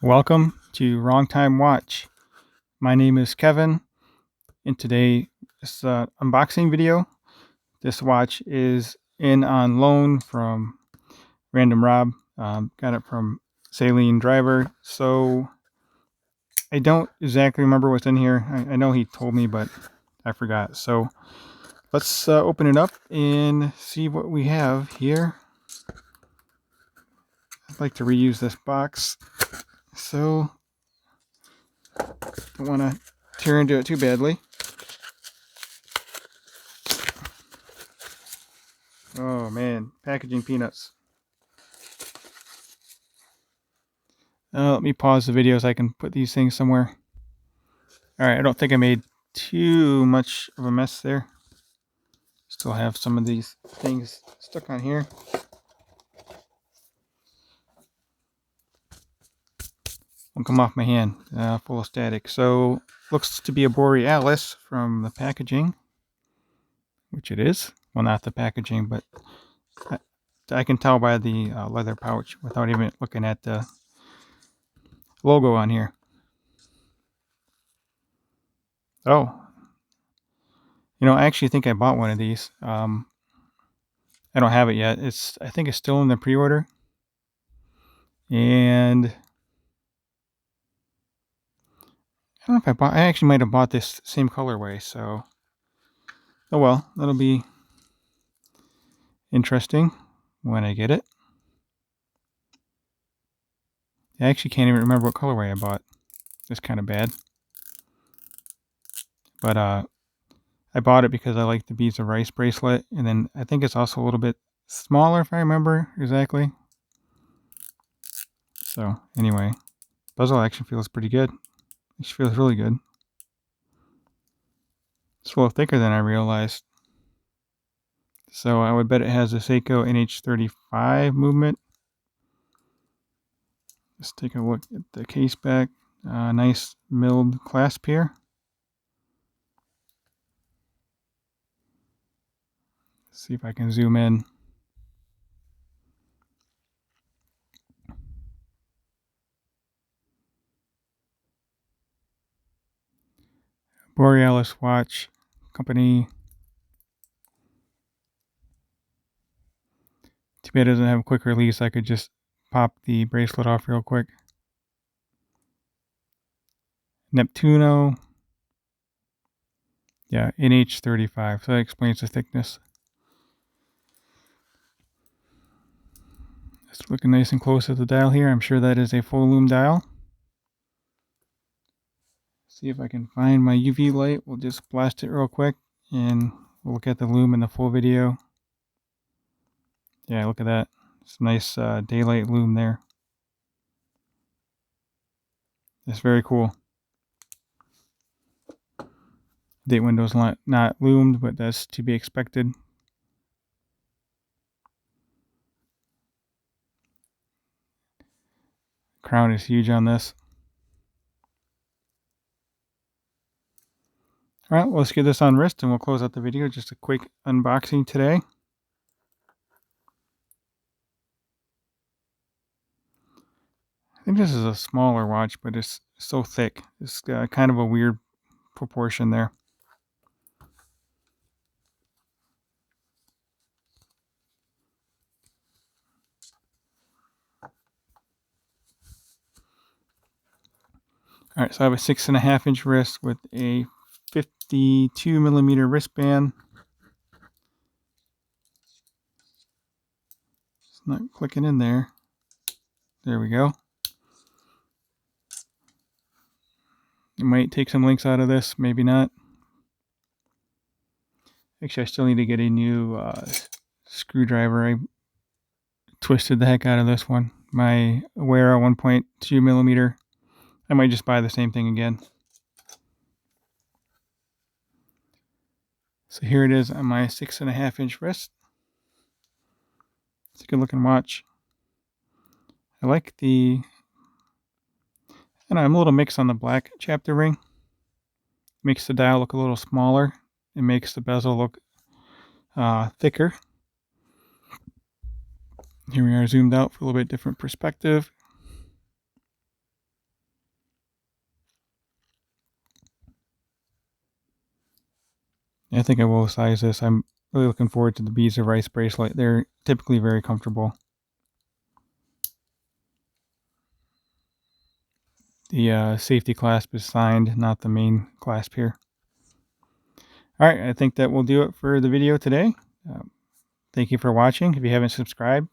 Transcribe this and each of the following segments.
Welcome to Wrong Time Watch. My name is Kevin, and today is an unboxing video. This watch is in on loan from Random Rob. Got it from Saline Driver. So I don't exactly remember what's in here. I know he told me, but I forgot. So let's open it up and see what we have here. I'd like to reuse this box, so don't want to tear into it too badly. Oh man, packaging peanuts. Let me pause the video so I can put these things somewhere. Alright, I don't think I made too much of a mess there. Still have some of these things stuck on here. Won't come off my hand, full of static. So, looks to be a Borealis from the packaging, which it is. Well, not the packaging, but I can tell by the leather pouch without even looking at the logo on here. Oh, I actually think I bought one of these. I don't have it yet. I think it's still in the pre-order. And I don't know if I actually might have bought this same colorway, so oh well, that'll be interesting when I get it. I actually can't even remember what colorway I bought. It's kind of bad. But I bought it because I like the Beads of Rice bracelet, and then I think it's also a little bit smaller if I remember exactly. So anyway, bezel actually feels pretty good. It feels really good. It's a little thicker than I realized. So I would bet it has a Seiko NH35 movement. Let's take a look at the case back. Nice milled clasp here. Let's see if I can zoom in. Borealis watch company. Too bad it doesn't have a quick release. I could just pop the bracelet off real quick. Neptuno. Yeah, NH35. So that explains the thickness. Just looking nice and close at the dial here. I'm sure that is a full lume dial. See if I can find my UV light. We'll just blast it real quick and we'll look at the lume in the full video. Yeah, look at that. It's a nice daylight lume there. It's very cool. Date window's not loomed, but that's to be expected. Crown is huge on this. Alright, well, let's get this on wrist and we'll close out the video. Just a quick unboxing today. I think this is a smaller watch, but it's so thick. It's kind of a weird proportion there. Alright, so I have a 6.5 inch wrist with a 52 millimeter wristband. It's not clicking in there. There we go. I might take some links out of this, maybe not. Actually, I still need to get a new screwdriver. I twisted the heck out of this one. My Wera 1.2 millimeter. I might just buy the same thing again. So here it is on my 6.5 inch wrist. It's a good looking watch. I like the, I'm a little mixed on the black chapter ring. Makes the dial look a little smaller. It makes the bezel look thicker. Here we are zoomed out for a little bit different perspective. I think I will size this. I'm really looking forward to the Beads of Rice bracelet. They're typically very comfortable. The safety clasp is signed, not the main clasp here. All right, I think that will do it for the video today. Thank you for watching. If you haven't subscribed,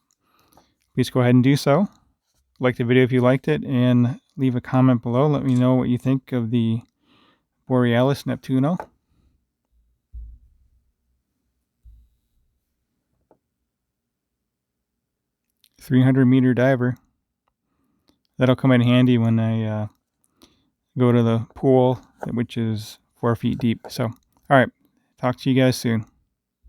please go ahead and do so. Like the video if you liked it, and leave a comment below. Let me know what you think of the Borealis Neptuno. 300-meter diver. That'll come in handy when I go to the pool, which is 4 feet deep. So, all right, talk to you guys soon.